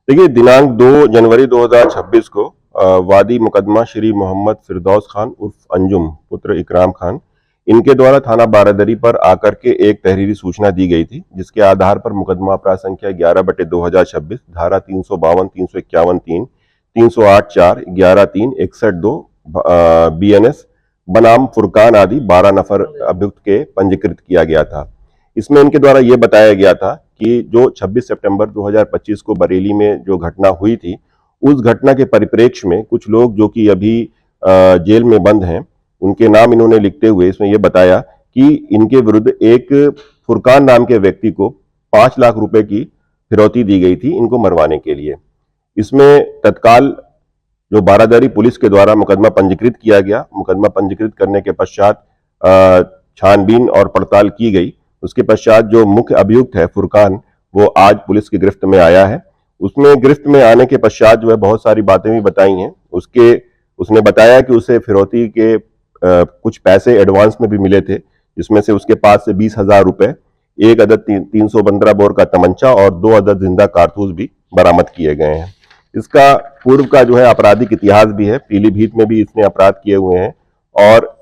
देखिए, दिनांक 2 जनवरी 2026 को वादी मुकदमा श्री मोहम्मद फिरदौस खान उर्फ अंजुम पुत्र इकराम खान इनके द्वारा थाना बारादरी पर आकर के एक तहरीरी सूचना दी गई थी, जिसके आधार पर मुकदमा अपराध संख्या 11/2026 धारा 352, 351, 3, 308, 4, 11, 3, 61, 2 BNS बनाम फुरकान आदि 12 नफर अभियुक्त के पंजीकृत किया गया था। इसमें इनके द्वारा यह बताया गया था कि जो 26 सितंबर 2025 को बरेली में जो घटना हुई थी, उस घटना के परिप्रेक्ष्य में कुछ लोग जो कि अभी जेल में बंद हैं, उनके नाम इन्होंने लिखते हुए इसमें यह बताया कि इनके विरुद्ध एक फुरकान नाम के व्यक्ति को 5 लाख रुपए की फिरौती दी गई थी इनको मरवाने के लिए। इसमें तत्काल जो बारादरी पुलिस के द्वारा मुकदमा पंजीकृत किया गया। मुकदमा पंजीकृत करने के पश्चात छानबीन और पड़ताल की गई। उसके पश्चात जो मुख्य अभियुक्त है फुरकान, वो आज पुलिस की गिरफ्त में आया है। उसमें गिरफ्त में आने के पश्चात जो है बहुत सारी बातें भी बताई हैं। उसने बताया कि उसे फिरौती के कुछ पैसे एडवांस में भी मिले थे, जिसमें से उसके पास से 20,000 रुपए, 1 अदद 315 बोर का तमंचा और 2 अदद जिंदा कारतूस भी बरामद किए गए हैं। इसका पूर्व का जो है आपराधिक इतिहास भी है। पीलीभीत में भी इसने अपराध किए हुए हैं और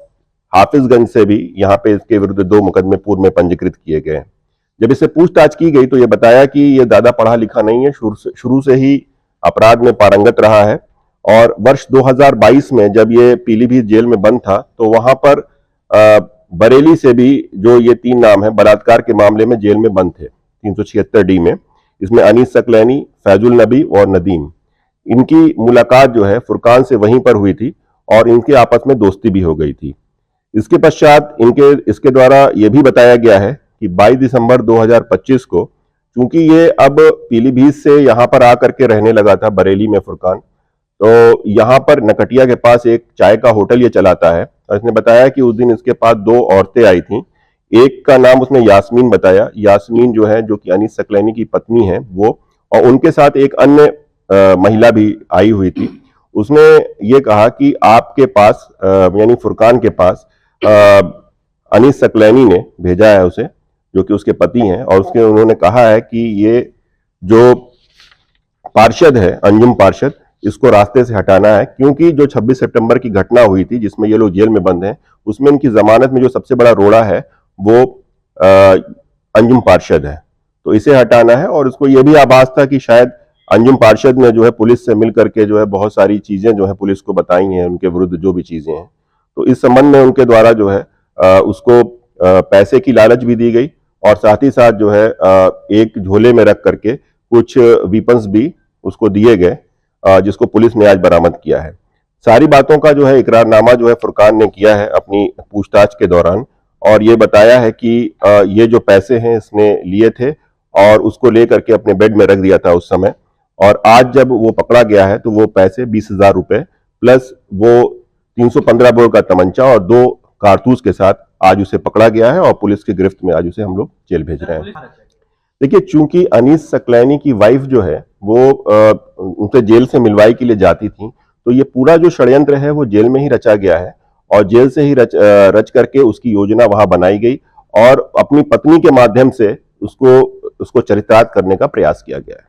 हाफिजगंज से भी यहाँ पे इसके विरुद्ध 2 मुकदमे पूर्व में पंजीकृत किए गए। जब इससे पूछताछ की गई तो ये बताया कि ये ज्यादा पढ़ा लिखा नहीं है, शुरू से ही अपराध में पारंगत रहा है। और वर्ष 2022 में जब ये पीलीभीत जेल में बंद था तो वहां पर बरेली से भी जो ये 3 नाम है बलात्कार के मामले में जेल में बंद थे 376D में। इसमें अनीस सकलैनी, फैजुल नबी और नदीम, इनकी मुलाकात जो है फुरकान से वहीं पर हुई थी और इनके आपस में दोस्ती भी हो गई थी। इसके पश्चात इसके द्वारा यह भी बताया गया है कि 22 दिसंबर 2025 को, चूंकि ये अब पीलीभीत से यहां पर आकर के रहने लगा था बरेली में फुरकान, तो यहां पर नकटिया के पास एक चाय का होटल ये चलाता है। और इसने बताया कि उस दिन इसके पास 2 औरतें आई थीं। एक का नाम उसने यास्मीन बताया। यास्मीन जो है, जो कि अनीस सकलैनी की पत्नी है वो, और उनके साथ एक अन्य महिला भी आई हुई थी। उसने ये कहा कि आपके पास यानी फुरकान के पास अनीस सकलैनी ने भेजा है उसे, जो कि उसके पति हैं, और उन्होंने कहा है कि ये जो पार्षद है अंजुम पार्षद, इसको रास्ते से हटाना है, क्योंकि जो 26 सितंबर की घटना हुई थी जिसमें ये लोग जेल में बंद हैं, उसमें इनकी जमानत में जो सबसे बड़ा रोड़ा है वो अंजुम पार्षद है। तो इसे हटाना है। और उसको ये भी आभास था कि शायद अंजुम पार्षद ने जो है पुलिस से मिल करके जो है बहुत सारी चीजें जो है पुलिस को बताई हैं, उनके विरुद्ध जो भी चीजें हैं। तो इस संबंध में उनके द्वारा जो है उसको पैसे की लालच भी दी गई और साथ ही साथ जो है एक झोले में रख करके कुछ वीपन्स भी उसको दिए गए, जिसको पुलिस ने आज बरामद किया है। सारी बातों का जो है इकरारनामा जो है फुरकान ने किया है अपनी पूछताछ के दौरान, और ये बताया है कि ये जो पैसे हैं इसने लिए थे और उसको लेकर के अपने बेड में रख दिया था उस समय। और आज जब वो पकड़ा गया है तो वो पैसे 20,000 रुपए प्लस वो 315 बोर का तमंचा और 2 कारतूस के साथ आज उसे पकड़ा गया है और पुलिस की गिरफ्त में आज उसे हम लोग जेल भेज रहे हैं। देखिए, चूंकि अनीस सकलैनी की वाइफ जो है वो उनसे जेल से मिलवाई के लिए जाती थी, तो ये पूरा जो षड्यंत्र है वो जेल में ही रचा गया है और जेल से ही रच करके उसकी योजना वहां बनाई गई और अपनी पत्नी के माध्यम से उसको चरितार्थ करने का प्रयास किया गया है।